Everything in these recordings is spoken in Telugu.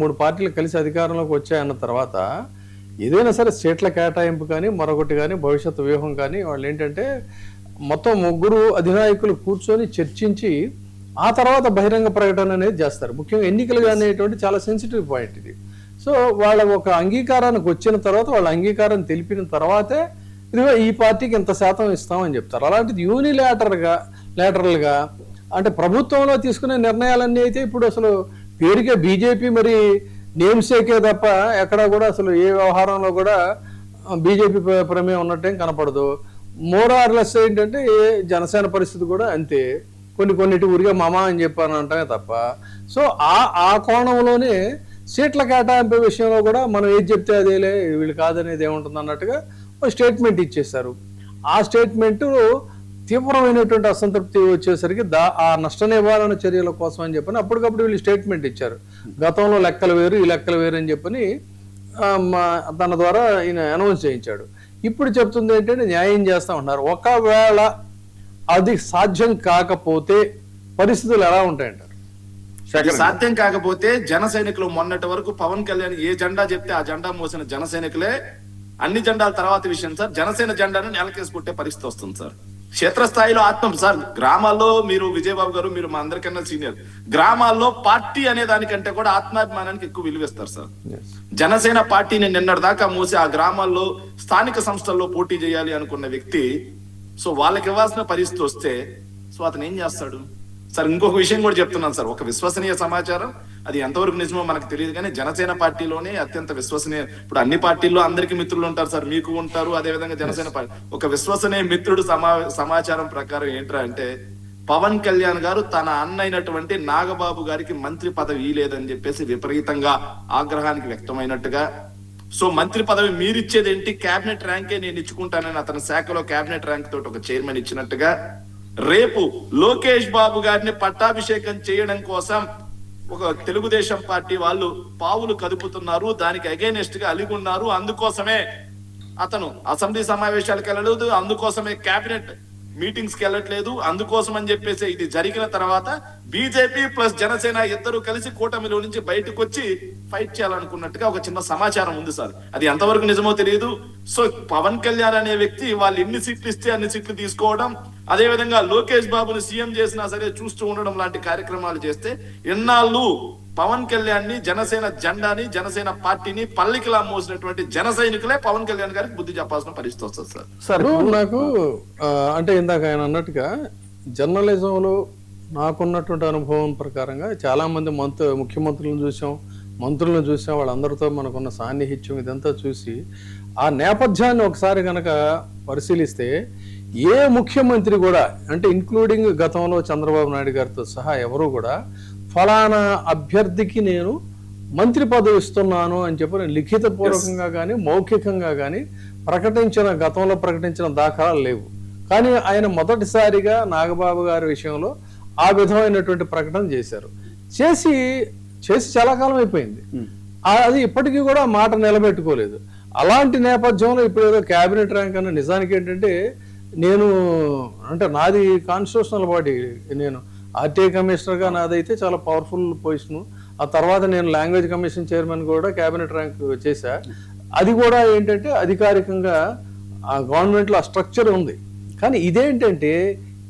3 పార్టీలు కలిసి అధికారంలోకి వచ్చాయన్న తర్వాత ఏదైనా సరే సీట్ల కేటాయింపు కానీ మరొకటి కానీ భవిష్యత్తు వ్యూహం కానీ వాళ్ళు ఏంటంటే మొత్తం ముగ్గురు అధినాయకులు కూర్చొని చర్చించి ఆ తర్వాత బహిరంగ ప్రకటన అనేది చేస్తారు. ముఖ్యంగా ఎన్నికలు అనేటువంటి చాలా సెన్సిటివ్ పాయింట్ ఇది. సో వాళ్ళ ఒక అంగీకారానికి వచ్చిన తర్వాత వాళ్ళ అంగీకారం తెలిపిన తర్వాతే ఇదిగో ఈ పార్టీకి ఇంత శాతం ఇస్తామని చెప్తారు. అలాంటిది యూనిలేటరల్గా అంటే ప్రభుత్వంలో తీసుకునే నిర్ణయాలన్నీ అయితే ఇప్పుడు అసలు పేరుకే బీజేపీ మరి నేమ్ సేకే తప్ప ఎక్కడా కూడా అసలు ఏ వ్యవహారంలో కూడా బీజేపీ ప్రమేయం ఉన్నట్టేం కనపడదు. మోర్ ఆర్ లెస్ ఏంటంటే జనసేన పరిస్థితి కూడా అంతే, కొన్నిటి ఊరిగా మామా అని చెప్పాను అంటామే తప్ప. సో ఆ కోణంలోనే సీట్ల కేటాయింపు విషయంలో కూడా మనం ఏది చెప్తే అదేలే వీళ్ళు కాదనేది ఏముంటుంది అన్నట్టుగా ఒక స్టేట్మెంట్ ఇచ్చేశారు. ఆ స్టేట్మెంట్ తీవ్రమైనటువంటి అసంతృప్తి వచ్చేసరికి ఆ నష్ట నివారణ చర్యల కోసం అని చెప్పని అప్పటికప్పుడు వీళ్ళు స్టేట్మెంట్ ఇచ్చారు. గతంలో లెక్కలు వేరు ఈ లెక్కలు వేరు అని చెప్పని తన ద్వారా ఈయన అనౌన్స్ చేయించాడు. ఇప్పుడు చెప్తుంది ఏంటంటే న్యాయం చేస్తా ఉన్నారు. ఒకవేళ అది సాధ్యం కాకపోతే పరిస్థితులు ఎలా ఉంటాయంటారు? సాధ్యం కాకపోతే జన సైనికులు మొన్నటి వరకు పవన్ కళ్యాణ్ ఏ జెండా చెప్తే ఆ జెండా మోసిన జన సైనికులే అన్ని జెండాల తర్వాత విషయం సార్, జనసేన జెండాను నెలకేసుకుంటే పరిస్థితి వస్తుంది సార్. క్షేత్రస్థాయిలో సార్ గ్రామాల్లో మీరు విజయబాబు గారు మీరు మా అందరికన్నా సీనియర్, గ్రామాల్లో పార్టీ అనే దానికంటే కూడా ఆత్మాభిమానానికి ఎక్కువ విలువిస్తారు సార్. జనసేన పార్టీని నిన్నటి దాకా మూసి ఆ గ్రామాల్లో స్థానిక సంస్థల్లో పోటీ చేయాలి అనుకున్న వ్యక్తి సో వాళ్ళకి ఇవ్వాల్సిన పరిస్థితి వస్తే సో అతను ఏం చేస్తాడు సార్? ఇంకొక విషయం కూడా చెప్తున్నాను సార్, ఒక విశ్వసనీయ సమాచారం అది ఎంతవరకు నిజమో మనకు తెలియదు కానీ జనసేన పార్టీలోనే అత్యంత విశ్వసనీయ, ఇప్పుడు అన్ని పార్టీల్లో అందరికి మిత్రులు ఉంటారు సార్, మీకు ఉంటారు, అదే విధంగా జనసేన పార్టీ ఒక విశ్వసనీయ మిత్రుడు సమాచారం ప్రకారం ఏంట్రా అంటే పవన్ కళ్యాణ్ గారు తన అన్న అయినటువంటి నాగబాబు గారికి మంత్రి పదవి ఇయ్యలేదని చెప్పేసి విపరీతంగా ఆగ్రహానికి వ్యక్తమైనట్టుగా, సో మంత్రి పదవి మీరిచ్చేది ఏంటి, కేబినెట్ ర్యాంకే నేను ఇచ్చుకుంటానని అతని శాఖలో కేబినెట్ ర్యాంక్ తోటి ఒక చైర్మన్ ఇచ్చినట్టుగా, రేపు లోకేష్ బాబు గారిని పట్టాభిషేకం చేయడం కోసం ఒక తెలుగుదేశం పార్టీ వాళ్ళు పావులు కదుపుతున్నారు, దానికి అగైనెస్ట్ గా అలిగున్నారు. అందుకోసమే అతను అసెంబ్లీ సమావేశాలకు వెళ్ళలేదు, అందుకోసమే కేబినెట్ మీటింగ్స్ కి వెళ్ళట్లేదు, అందుకోసం అని చెప్పేసి ఇది జరిగిన తర్వాత బీజేపీ ప్లస్ జనసేన ఇద్దరు కలిసి కూటమిలో నుంచి బయటకు వచ్చి ఫైట్ చేయాలనుకున్నట్టుగా ఒక చిన్న సమాచారం ఉంది సార్. అది ఎంతవరకు నిజమో తెలియదు. సో పవన్ కళ్యాణ్ అనే వ్యక్తి వాళ్ళు ఎన్ని సీట్లు ఇస్తే అన్ని సీట్లు తీసుకోవడం, అదే విధంగా లోకేష్ బాబుని సీఎం చేసినా సరే చూస్తూ ఉండడం లాంటి కార్యక్రమాలు చేస్తే ఎన్నాళ్ళు పవన్ కళ్యాణ్ ని జనసేన జెండాని జనసేన పార్టీని పల్లికిలా మోసినటువంటి జన సైనికులే పవన్ కళ్యాణ్ గారికి బుద్ధి చెప్పాల్సిన పరిస్థితి వస్తుంది సార్. సార్ నాకు అంటే ఇందాక ఆయన అన్నట్టుగా జర్నలిజంలో నాకున్నటువంటి అనుభవం ప్రకారంగా చాలా మంది ముఖ్యమంత్రులను చూసాం, మంత్రులను చూసాం, వాళ్ళందరితో మనకున్న సాన్నిహిత్యం ఇదంతా చూసి ఆ నేపథ్యాన్ని ఒకసారి కనుక పరిశీలిస్తే ఏ ముఖ్యమంత్రి కూడా అంటే ఇంక్లూడింగ్ గతంలో చంద్రబాబు నాయుడు గారితో సహా ఎవరు కూడా ఫలానా అభ్యర్థికి నేను మంత్రి పదవి ఇస్తున్నాను అని చెప్పి లిఖిత పూర్వకంగా కానీ మౌఖికంగా కానీ గతంలో ప్రకటించిన దాఖలాలు లేవు. కానీ ఆయన మొదటిసారిగా నాగబాబు గారి విషయంలో ఆ విధమైనటువంటి ప్రకటన చేశారు. చేసి చాలా కాలం అయిపోయింది, అది ఇప్పటికీ కూడా మాట నిలబెట్టుకోలేదు. అలాంటి నేపథ్యంలో ఇప్పుడు ఏదో క్యాబినెట్ ర్యాంక్ అన్న నిజానికి ఏంటంటే నేను అంటే నాది కాన్స్టిట్యూషనల్ బాడీ, నేను ఆర్టీఐ కమిషనర్గా నాదైతే చాలా పవర్ఫుల్ పొజిషను. ఆ తర్వాత నేను లాంగ్వేజ్ కమిషన్ చైర్మన్ కూడా క్యాబినెట్ ర్యాంక్ చేశా. అది కూడా ఏంటంటే అధికారికంగా ఆ గవర్నమెంట్లో ఆ స్ట్రక్చర్ ఉంది. కానీ ఇదేంటంటే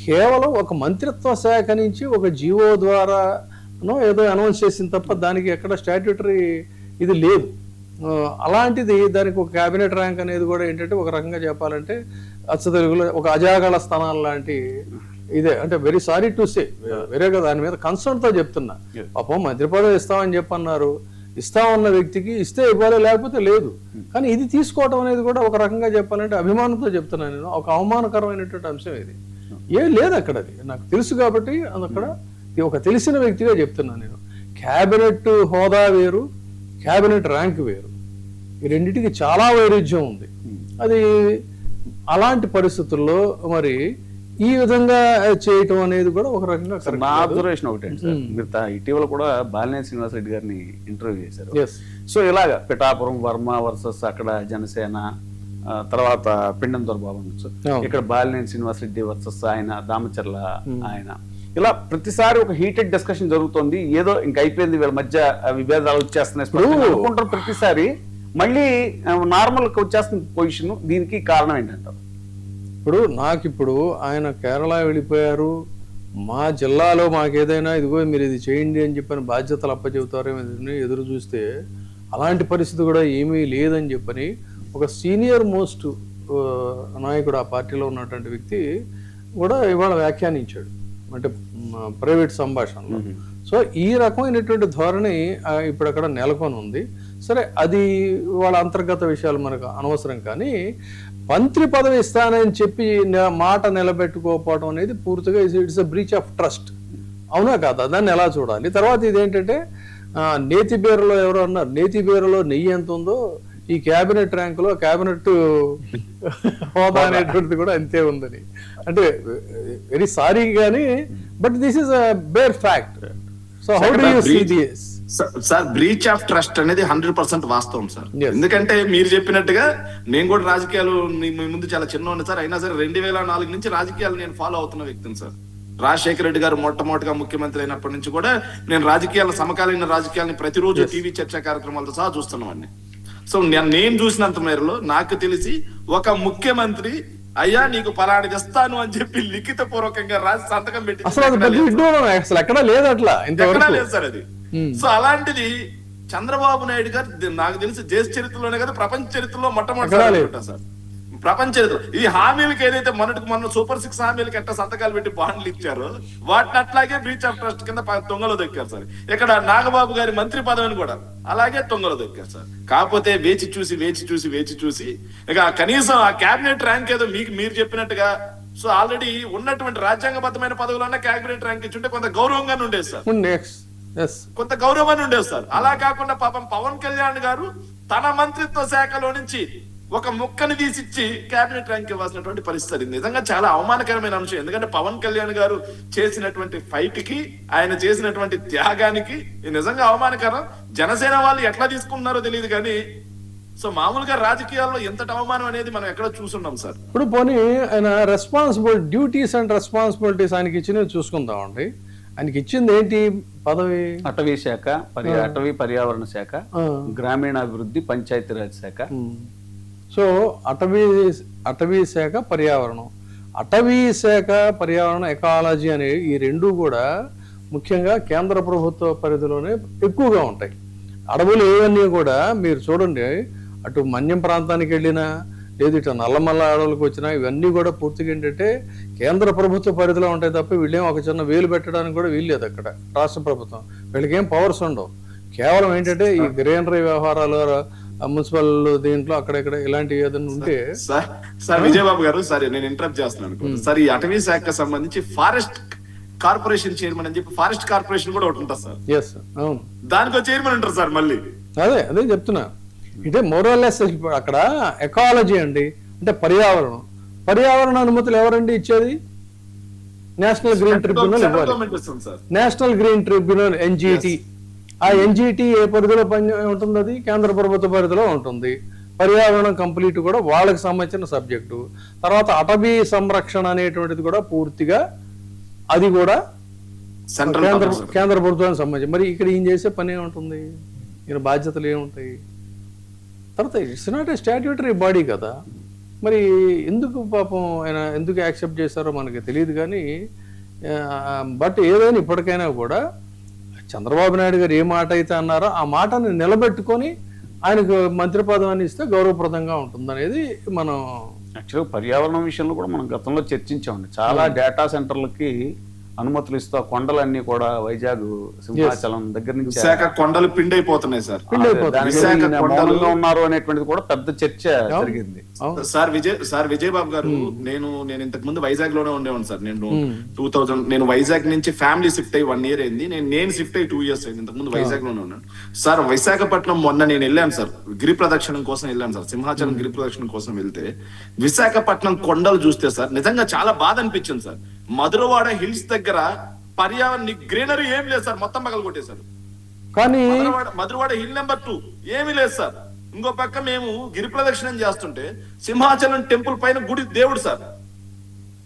కేవలం ఒక మంత్రిత్వ శాఖ నుంచి ఒక జీవో ద్వారానో ఏదో అనౌన్స్ చేసిన తప్ప దానికి ఎక్కడ స్టాట్యూటరీ ఇది లేదు. అలాంటిది దానికి ఒక క్యాబినెట్ ర్యాంక్ అనేది కూడా ఏంటంటే ఒక రకంగా చెప్పాలంటే అచ్చ తెలుగులో ఒక అజాగళ స్థానాలు లాంటి ఇదే. అంటే వెరీ సారీ టు సే, వేరేగా దాని మీద కన్సర్న్తో చెప్తున్నా. పాపం మంత్రి పదవి ఇస్తామని చెప్పన్నారు, ఇస్తామన్న వ్యక్తికి ఇస్తే ఇవ్వాలి లేకపోతే లేదు. కానీ ఇది తీసుకోవటం అనేది కూడా ఒక రకంగా చెప్పాలంటే అభిమానంతో చెప్తున్నాను నేను, ఒక అవమానకరమైనటువంటి అంశం ఇది. ఏం లేదు అక్కడ, అది నాకు తెలుసు కాబట్టి అక్కడ ఒక తెలిసిన వ్యక్తిగా చెప్తున్నాను నేను. క్యాబినెట్ హోదా వేరు, క్యాబినెట్ ర్యాంక్ వేరు, ఈ రెండింటికి చాలా వైరుధ్యం ఉంది. అది అలాంటి పరిస్థితుల్లో మరి ఈ విధంగా చేయటం అనేది కూడా ఒక రకంగా నా అబ్జర్వేషన్ ఒకటండి సార్, మీరు ఇటీవల కూడా బాలినేని శ్రీనివాసరెడ్డి గారిని ఇంటర్వ్యూ చేశారు. సో ఇలాగ పిఠాపురం వర్మ వర్సెస్ అక్కడ జనసేన, తర్వాత పిండం దొరబాబు, ఇక్కడ బాలినేని శ్రీనివాసరెడ్డి వర్సెస్ ఆయన దామచర్ల ఆయన, ఇలా ప్రతిసారి ఒక హీటెడ్ డిస్కషన్ జరుగుతుంది, ఏదో ఇంక అయిపోయింది వీళ్ళ మధ్య విభేదాలు వచ్చేస్తున్నాయి అనుకుంటారు ప్రతిసారి, మళ్ళీ నార్మల్ వచ్చేస్తుంది పొజిషన్. దీనికి కారణం ఏంటంటారు? ఇప్పుడు ఆయన కేరళ వెళ్ళిపోయారు, మా జిల్లాలో మాకేదైనా ఇదిగో మీరు ఇది చేయండి అని చెప్పని బాధ్యతలు అప్పచెబుతారేమో ఎదురు చూస్తే అలాంటి పరిస్థితి కూడా ఏమీ లేదని చెప్పని ఒక సీనియర్ మోస్ట్ నాయకుడు ఆ పార్టీలో ఉన్నటువంటి వ్యక్తి కూడా ఇవాళ వ్యాఖ్యానించాడు, అంటే ప్రైవేట్ సంభాషణలో. సో ఈ రకమైనటువంటి ధోరణి ఇప్పుడు అక్కడ నెలకొని ఉంది. సరే, అది వాళ్ళ అంతర్గత విషయాలు మనకు అనవసరం, కానీ మంత్రి పదవి ఇస్తానని చెప్పి మాట నిలబెట్టుకోకపోవడం అనేది పూర్తిగా it's a breach of trust. అవునా కాదా? దాన్ని ఎలా చూడాలి? తర్వాత ఇదేంటంటే నేతి బీరలో ఎవరో అన్నారు, నేతి బీరలో నెయ్యి ఎంత ఉందో ఈ క్యాబినెట్ ర్యాంకులో క్యాబినెట్ హోదా అనేటువంటిది కూడా అంతే ఉందని. అంటే వెరీ సారీ కానీ but this is a bare fact. So how do you see this? Sir, breach of trust అనేది 100% వాస్తవం సార్. ఎందుకంటే మీరు చెప్పినట్టుగా నేను కూడా రాజకీయాలు మీ ముందు చాలా చిన్న ఉంది సార్, అయినా సరే 2004 నుంచి రాజకీయాలు నేను ఫాలో అవుతున్న వ్యక్తిని సార్. రాజశేఖర రెడ్డి గారు మొట్టమొదటిగా ముఖ్యమంత్రి అయినప్పటి నుంచి కూడా నేను సమకాలీన రాజకీయాలని ప్రతిరోజు టీవీ చర్చా కార్యక్రమాలతో సహా చూస్తున్నామండి. సో నేను చూసినంత మేరలో నాకు తెలిసి ఒక ముఖ్యమంత్రి అయ్యా నీకు పలానిది ఇస్తాను అని చెప్పి లిఖిత పూర్వకంగా రాసి సంతకం పెట్టి అసలు ఎక్కడా లేదు, అట్లా ఎక్కడా లేదు సార్ అది. సో అలాంటిది చంద్రబాబు నాయుడు గారు నాకు తెలిసి దేశ చరిత్రలోనే కదా ప్రపంచ చరిత్రలో మొట్టమొదటి సార్. ప్రపంచ చరిత్ర ఈ హామీలకి ఏదైతే మొన్న సూపర్ 6 హామీలకి ఎట్లా సంతకాలు పెట్టి బాండ్లు ఇచ్చారో వాటిని అట్లాగే బ్రీచ్ ఆఫ్ ట్రస్ట్ కింద తొంగలో దొక్కారు సార్. ఇక్కడ నాగబాబు గారి మంత్రి పదవిని కూడా అలాగే తొంగలో దొక్కారు సార్. కాకపోతే వేచి చూసి ఇక కనీసం ఆ క్యాబినెట్ ర్యాంక్ ఏదో మీరు చెప్పినట్టుగా సో ఆల్రెడీ ఉన్నటువంటి రాజ్యాంగబద్ధమైన పదవులన్నా క్యాబినెట్ ర్యాంక్ ఇచ్చుంటే కొంత గౌరవంగానే ఉండేది సార్, కొంత గౌరవాన్ని ఉండేది సార్. అలా కాకుండా పాపం పవన్ కళ్యాణ్ గారు తన మంత్రిత్వ శాఖలో నుంచి ఒక ముక్కని తీసిచ్చి క్యాబినెట్ ర్యాంక్ ఇవ్వాల్సినటువంటి పరిస్థితి. నిజంగా చాలా అవమానకరమైన అంశం. ఎందుకంటే పవన్ కళ్యాణ్ గారు చేసినటువంటి ఫైట్ కి, ఆయన చేసినటువంటి త్యాగానికి నిజంగా అవమానకరం. జనసేన వాళ్ళు ఎట్లా తీసుకున్నారో తెలియదు కానీ సో మామూలుగా రాజకీయాల్లో ఎంతటి అవమానం అనేది మనం ఎక్కడ చూస్తున్నాం సార్. ఇప్పుడు పోనీ ఆయన డ్యూటీస్ అండ్ రెస్పాన్సిబిలిటీస్ ఆయనకి ఇచ్చినవి చూసుకుందామండి. ఆయనకి ఇచ్చింది ఏంటి పదవి? అటవీ శాఖ, అటవీ పర్యావరణ శాఖ, గ్రామీణాభివృద్ధి, పంచాయతీరాజ్ శాఖ. సో అటవీ శాఖ, పర్యావరణం, అటవీ శాఖ, పర్యావరణం, ఎకాలజీ అనే ఈ రెండు కూడా ముఖ్యంగా కేంద్ర ప్రభుత్వ పరిధిలోనే ఎక్కువగా ఉంటాయి. అడవులు ఏవన్నీ కూడా మీరు చూడండి, అటు మన్యం ప్రాంతానికి వెళ్ళినా లేదు ఇటు నల్లమల్ల అడవులకు వచ్చినా ఇవన్నీ కూడా పూర్తిగా ఏంటంటే కేంద్ర ప్రభుత్వ పరిధిలో ఉంటాయి తప్ప వీళ్ళేం ఒక చిన్న వేలు పెట్టడానికి కూడా వీల్లేదు అక్కడ రాష్ట్ర ప్రభుత్వం. వీళ్ళకేం పవర్స్ ఉండవు. కేవలం ఏంటంటే ఈ గ్రీనరీ వ్యవహారాలు, మున్సిపల్ దీంట్లో అక్కడెక్కడ ఇలాంటివి ఏదైనా ఉంటే. సార్ విజయబాబు గారు, సరే నేను ఇంటరప్ట్ చేస్తున్నాను సార్. ఈ అటవీ శాఖకు సంబంధించి ఫారెస్ట్ కార్పొరేషన్ చైర్మన్ అని చెప్పి ఫారెస్ట్ కార్పొరేషన్ కూడా ఒకటి ఉంటుంది సార్. ఎస్, అవును, దానికి చైర్మన్ ఉంటారు సార్. మళ్ళీ అదే చెప్తున్నా. ఇదే మోరల్లెస్ అక్కడ ఎకాలజీ అండి, అంటే పర్యావరణ అనుమతులు ఎవరండి ఇచ్చేది? నేషనల్ గ్రీన్ ట్రిబ్యునల్ ఇవ్వాలి. National green tribunal NGT. ఆ NGT ఏ పరిధిలో పని ఉంటుంది? అది కేంద్ర ప్రభుత్వ పరిధిలో ఉంటుంది. పర్యావరణం కంప్లీట్ కూడా వాళ్ళకి సంబంధించిన సబ్జెక్టు. తర్వాత అటవీ సంరక్షణ అనేటువంటిది కూడా పూర్తిగా అది కూడా కేంద్ర ప్రభుత్వానికి సంబంధించి. మరి ఇక్కడ ఈయన చేసే పని ఏముంటుంది? ఈయన బాధ్యతలు ఏముంటాయి? తర్వాత it's not a statutory body కదా. మరి ఎందుకు పాపం ఆయన ఎందుకు యాక్సెప్ట్ చేశారో మనకి తెలియదు కానీ బట్ ఏదైనా ఇప్పటికైనా కూడా చంద్రబాబు నాయుడు గారు ఏ మాట అయితే అన్నారో ఆ మాటని నిలబెట్టుకొని ఆయనకు మంత్రి పదవిని ఇస్తే గౌరవప్రదంగా ఉంటుంది అనేది మనం యాక్చువల్గా పర్యావరణం విషయంలో కూడా మనం గతంలో చర్చించామండి. చాలా డేటా సెంటర్లకి అనుమతులు ఇస్తూ కొండలన్నీ కూడా వైజాగ్, సింహాచలం దగ్గర నుంచి విశాఖ కొండలు పిండి అయిపోతున్నాయి సార్. మౌనంగా ఉన్నారు అనేటువంటిది కూడా పెద్ద చర్చ జరిగింది. సార్ విజయబాబు గారు, నేను ఇంతకు ముందు వైజాగ్ లోనే ఉండేవాను సార్. నేను 2000 నేను వైజాగ్ నుంచి ఫ్యామిలీ షిఫ్ట్ అయ్యి 1 year అయింది. నేను షిఫ్ట్ అయ్యి 2 years అయింది. ఇంతకు ముందు వైజాగ్ లోనే ఉన్నాను సార్. విశాఖపట్నం మొన్న నేను వెళ్ళాను సార్, గిరి ప్రదక్షిణం కోసం వెళ్ళాను సార్. సింహాచలం గిరి ప్రదక్షిణం కోసం వెళ్తే విశాఖపట్నం కొండలు చూస్తే సార్ నిజంగా చాలా బాధ అనిపించింది సార్. మధురవాడ హిల్స్ దగ్గర పర్యావరణ గ్రీనరీ ఏమి లేదు సార్, మొత్తం పగలు కొట్టేశారు. కానీ మధురవాడ హిల్ నెంబర్ 2 ఏమీ లేదు సార్. ఇంకో పక్క మేము గిరి ప్రదక్షిణం చేస్తుంటే సింహాచలం టెంపుల్ పైన గుడి దేవుడు సార్,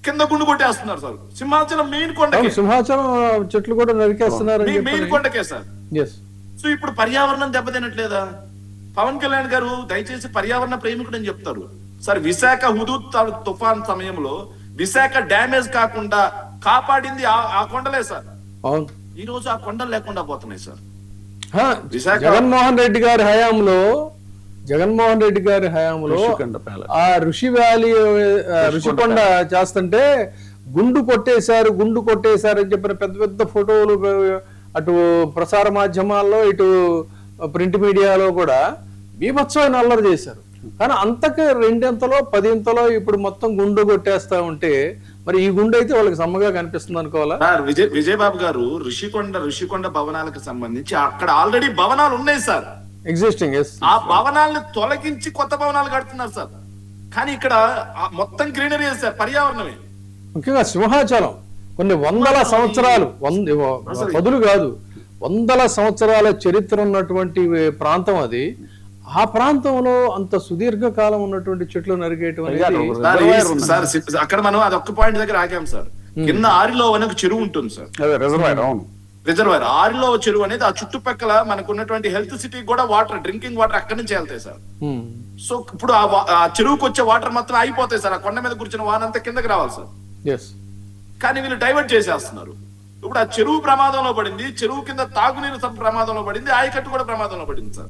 కింద గుండు కొట్టేస్తున్నారు సార్. సింహాచలం మెయిన్ కొండకే, సింహాచలం చెట్లు కూడా నరికేస్తున్నారు మెయిన్ కొండకే సార్. ఎస్. సో ఇప్పుడు పర్యావరణం దెబ్బతినట్లేదా? పవన్ కళ్యాణ్ గారు దయచేసి పర్యావరణ ప్రేమికుడు అని చెప్తారు సార్. విశాఖ హుదూద్ తుఫాన్ సమయంలో విశాఖ డ్యామేజ్ కాకుండా కాపాడింది ఆ కొండలే సార్. అవును. ఈ రోజు ఆ కొండలు లేకుండా పోతున్నాయి సార్. జగన్మోహన్ రెడ్డి గారి హయాంలో ఆ ఋషి వ్యాలీ ఋషికొండ చేస్తుంటే గుండు కొట్టేశారు అని చెప్పిన పెద్ద పెద్ద ఫోటోలు అటు ప్రసార మాధ్యమాల్లో ఇటు ప్రింట్ మీడియాలో కూడా బీభత్సమైన అల్లరి చేశారు. కానీ అంతకు 2 10 ఇప్పుడు మొత్తం గుండు కొట్టేస్తా ఉంటే మరి ఈ గుండు అయితే వాళ్ళకి సమ్మగా కనిపిస్తుంది అనుకోవాలా? విజయబాబు గారు ఋషికొండ భవనాలకు సంబంధించి అక్కడ ఆల్రెడీ భవనాలు ఉన్నాయి సార్, ఎగ్జిస్టింగ్. ఆ భవనాలను తొలగించి కొత్త భవనాలు కడుతున్నారు సార్. కానీ ఇక్కడ మొత్తం గ్రీనరీ సార్, పర్యావరణమే. ముఖ్యంగా సింహాచలం కొన్ని వందల సంవత్సరాలు, పదులు కాదు, వందల సంవత్సరాల చరిత్ర ఉన్నటువంటి ప్రాంతం అది. ఆ ప్రాంతంలో అంత సుదీర్ఘ కాలం ఉన్నటువంటి చెట్లు నరికేయటం అనేది సార్. అక్కడ మనం అదొక్క పాయింట్ దగ్గర ఆగాం సార్. కింద ఆరిలో అనే ఒక చెరువు ఉంటుంది సార్, రిజర్వాయర్. ఆరిలో చెరువు అనేది ఆ చుట్టుపక్కల మనకు ఉన్నటువంటి హెల్త్ సిటీ కూడా వాటర్, డ్రింకింగ్ వాటర్ అక్కడి నుంచి వెళ్తాయి సార్. సో ఇప్పుడు ఆ చెరువుకి వచ్చే వాటర్ మొత్తం అయిపోతాయి సార్. ఆ కొండ మీద కూర్చున్న వానంతా కిందకి రావాలి సార్. కానీ వీళ్ళు డైవర్ట్ చేసేస్తున్నారు. ఇప్పుడు ఆ చెరువు ప్రమాదంలో పడింది, చెరువు కింద తాగునీరు ప్రమాదంలో పడింది, ఆయకట్టు కూడా ప్రమాదంలో పడింది సార్.